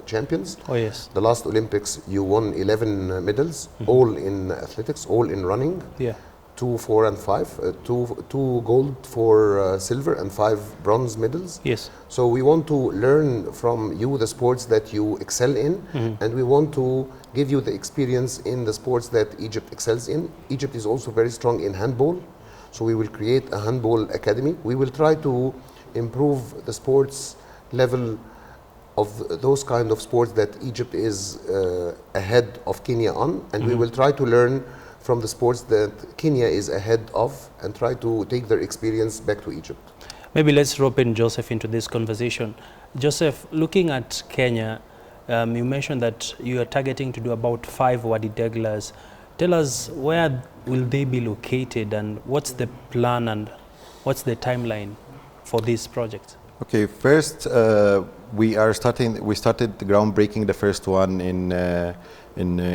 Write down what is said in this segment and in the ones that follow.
champions. Oh yes. The last Olympics, you won 11 medals, all in athletics, all in running. Yeah. 2, 4, and 5. Two gold, 4 silver, and 5 bronze medals. Yes. So we want to learn from you the sports that you excel in, and we want to give you the experience in the sports that Egypt excels in. Egypt is also very strong in handball, so we will create a handball academy. We will try to improve the sports level of those kind of sports that Egypt is ahead of Kenya on, and we will try to learn from the sports that Kenya is ahead of and try to take their experience back to Egypt. Maybe let's rope in Joseph into this conversation. Joseph, looking at Kenya, you mentioned that you are targeting to do about 5 Wadi Deglas. Tell us, where will they be located and what's the plan and what's the timeline for this project? Okay, first we started the groundbreaking, the first one in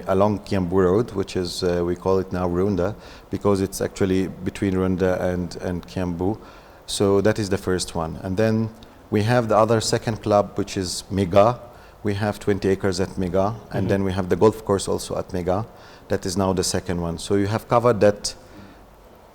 along Kiambu Road, which is we call it now Runda, because it's actually between Runda and Kiambu. So that is the first one, and then we have the other second club, which is Mega. We have 20 acres at Mega, and then we have the golf course also at Mega. That is now the second one. So you have covered that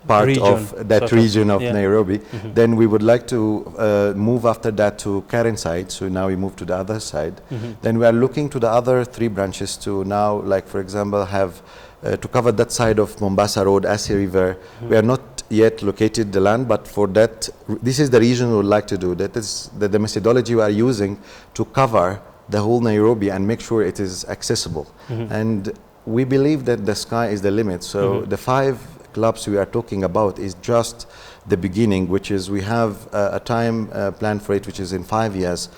part of that region of Nairobi. Then we would like to move after that to Karen side. So now we move to the other side. Then we are looking to the other 3 branches to now, like for example, have to cover that side of Mombasa Road, Asi River. We are not yet located the land, but for that, this is the region we would like to do. That is the methodology we are using to cover the whole Nairobi and make sure it is accessible. And we believe that the sky is the limit. So the 5 clubs we are talking about is just the beginning, which is we have a time plan for it, which is in 5 years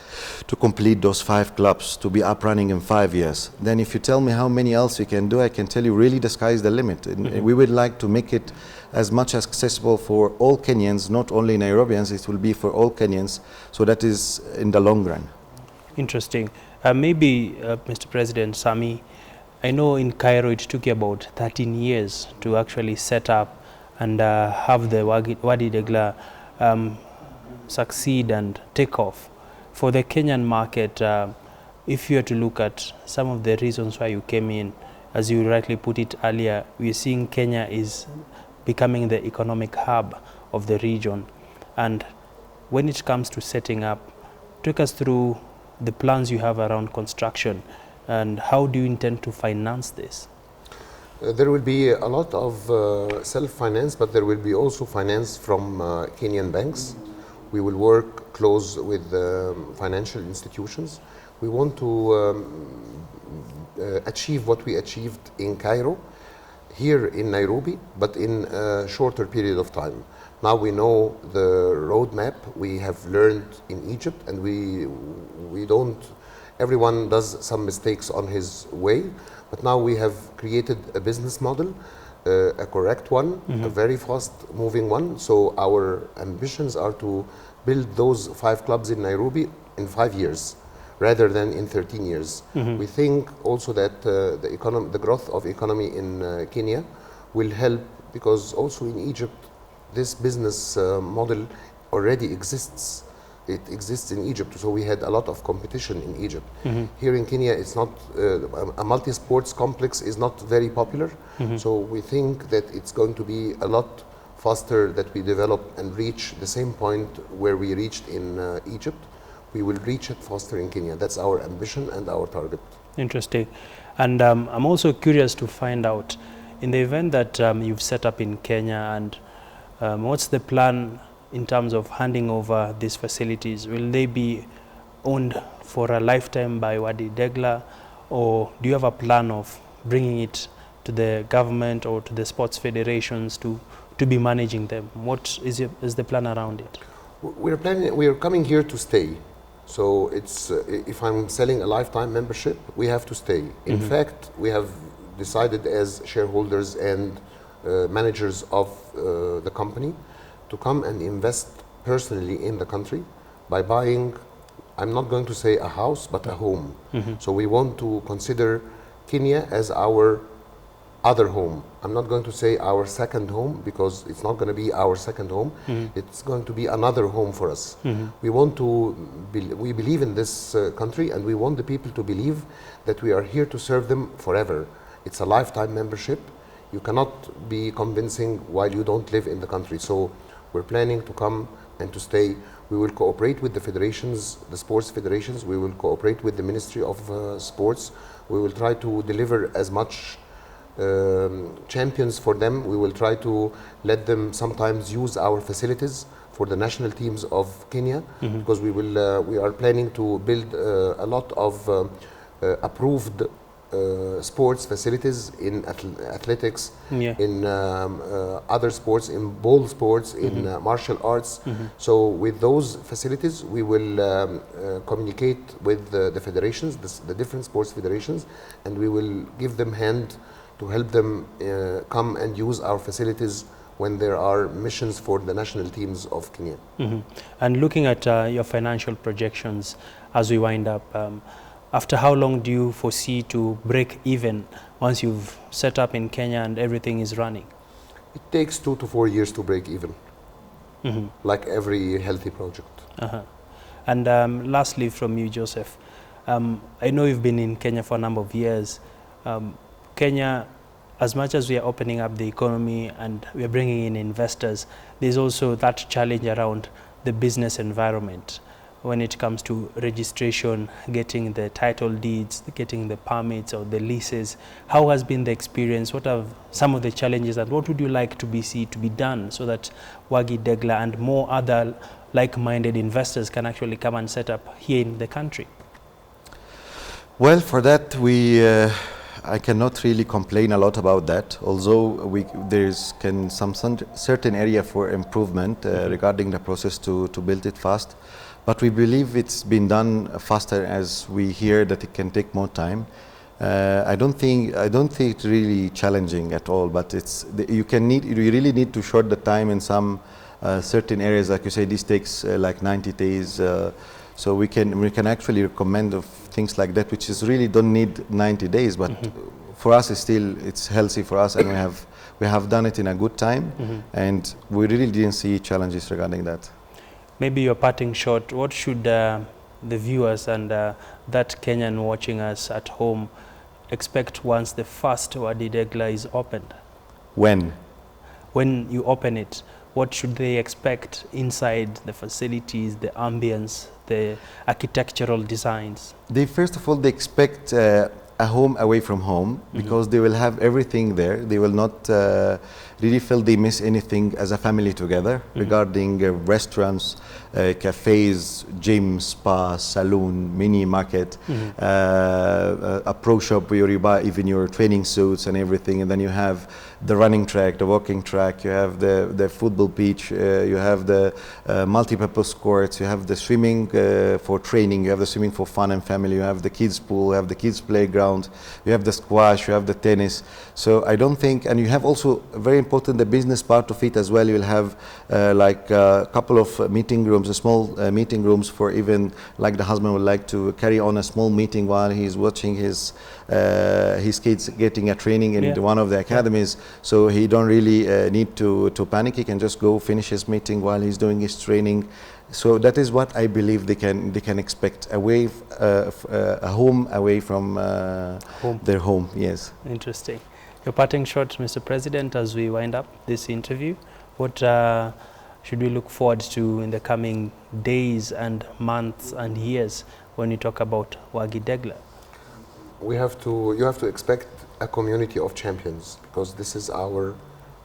to complete those 5 clubs, to be up running in 5 years. Then if you tell me how many else we can do, I can tell you really the sky is the limit. And we would like to make it as much as accessible for all Kenyans, not only Nairobians, it will be for all Kenyans. So that is in the long run. Interesting. Maybe, Mr. President, Sami, I know in Cairo it took you about 13 years to actually set up and have the Wadi Degla succeed and take off. For the Kenyan market, if you were to look at some of the reasons why you came in, as you rightly put it earlier, we're seeing Kenya is becoming the economic hub of the region. And when it comes to setting up, take us through the plans you have around construction and how do you intend to finance this? There will be a lot of self-finance, but there will be also finance from Kenyan banks. We will work close with financial institutions. We want to achieve what we achieved in Cairo, here in Nairobi, but in a shorter period of time. Now we know the roadmap we have learned in Egypt, and we don't, everyone does some mistakes on his way, but now we have created a business model, a correct one, a very fast moving one. So our ambitions are to build those 5 clubs in Nairobi in 5 years rather than in 13 years. We think also that the growth of economy in Kenya will help, because also in Egypt this business model already exists. It exists in Egypt, so we had a lot of competition in Egypt. Here in Kenya, it's not a multi-sports complex is not very popular. So we think that it's going to be a lot faster that we develop and reach the same point where we reached in Egypt. We will reach it faster in Kenya. That's our ambition and our target. Interesting. And I'm also curious to find out, in the event that you've set up in Kenya, and what's the plan in terms of handing over these facilities? Will they be owned for a lifetime by Wadi Degla, or do you have a plan of bringing it to the government or to the sports federations to be managing them? What is the plan around it? We're coming here to stay. So it's if I'm selling a lifetime membership, we have to stay. In fact, we have decided as shareholders and managers of the company to come and invest personally in the country by buying, I'm not going to say a house, but a home. So we want to consider Kenya as our other home. I'm not going to say our second home, because it's not going to be our second home. It's going to be another home for us. We want to, we believe in this country, and we want the people to believe that we are here to serve them forever. It's a lifetime membership. You cannot be convincing while you don't live in the country. So we're planning to come and to stay. We will cooperate with the federations, the sports federations. We will cooperate with the Ministry of Sports. We will try to deliver as much champions for them. We will try to let them sometimes use our facilities for the national teams of Kenya, because we are planning to build a lot of approved sports facilities in athletics, in other sports, in ball sports, in martial arts. So with those facilities, we will communicate with the federations, the different sports federations, and we will give them hand to help them come and use our facilities when there are missions for the national teams of Kenya. And looking at your financial projections as we wind up, after how long do you foresee to break even once you've set up in Kenya and everything is running? It takes 2 to 4 years to break even, like every healthy project. And lastly from you, Joseph, I know you've been in Kenya for a number of years. Kenya, as much as we are opening up the economy and we are bringing in investors, there's also that challenge around the business environment when it comes to registration, getting the title deeds, getting the permits or the leases. How has been the experience? What are some of the challenges, and what would you like to be done so that Wagi Degla and more other like-minded investors can actually come and set up here in the country? Well, for that, I cannot really complain a lot about that, although there's some certain area for improvement regarding the process to build it fast. But we believe it's been done faster, as we hear that it can take more time. I don't think it's really challenging at all, but you really need to short the time in some certain areas. Like you say, this takes like 90 days. So we can actually recommend of things like that, which is really don't need 90 days, but for us it's healthy for us, and we have done it in a good time, and we really didn't see challenges regarding that. Maybe your parting shot, what should the viewers and that Kenyan watching us at home expect once the first Wagi Degla is opened? When you open it, what should they expect inside the facilities, the ambience, the architectural designs? First of all, they expect a home away from home, because they will have everything there. They will not really feel they miss anything as a family together, regarding restaurants, cafes, gym, spa, saloon, mini market, a pro shop where you buy even your training suits and everything, and then you have the running track, the walking track, you have the football pitch, you have the multi-purpose courts, you have the swimming for training, you have the swimming for fun and family, you have the kids pool, you have the kids playground, you have the squash, you have the tennis. So I don't think, and you have also very important the business part of it as well. You'll have like a couple of meeting rooms, small meeting rooms for even like the husband would like to carry on a small meeting while he's watching his kids getting a training in one of the academies. So he don't really need to panic. He can just go finish his meeting while he's doing his training. So that is what I believe they can expect, away a home away from their home. Yes. Interesting. Your parting shot, Mr. President, as we wind up this interview. What should we look forward to in the coming days and months and years when you talk about Wagi Degla? You have to expect a community of champions, because this is our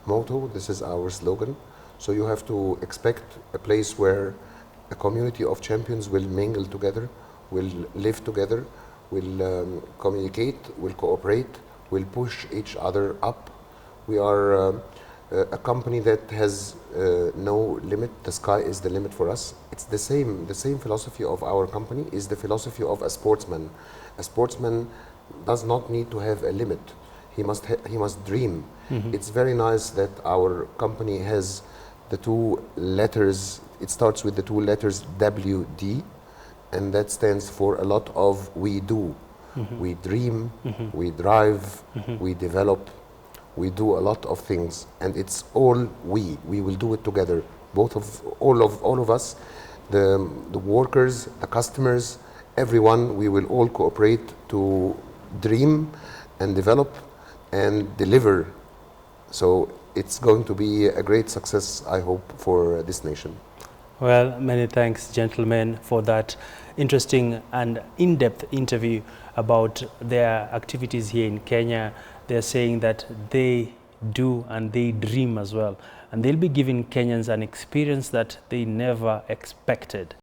motto, this is our slogan. So you have to expect a place where a community of champions will mingle together, will live together, will communicate, will cooperate, will push each other up. We are a company that has no limit. The sky is the limit for us. It's the same philosophy of our company is the philosophy of a sportsman. A sportsman does not need to have a limit. He must dream. It's very nice that our company has the two letters. It starts with the two letters WD, and that stands for a lot of we do. We dream, we drive, we develop, we do a lot of things, and it's all we will do it together, all of us, the workers, the customers, everyone. We will all cooperate to dream and develop and deliver. So it's going to be a great success, I hope, for this nation. Well, many thanks, gentlemen, for that interesting and in-depth interview about their activities here in Kenya. They're saying that they do and they dream as well, and they'll be giving Kenyans an experience that they never expected.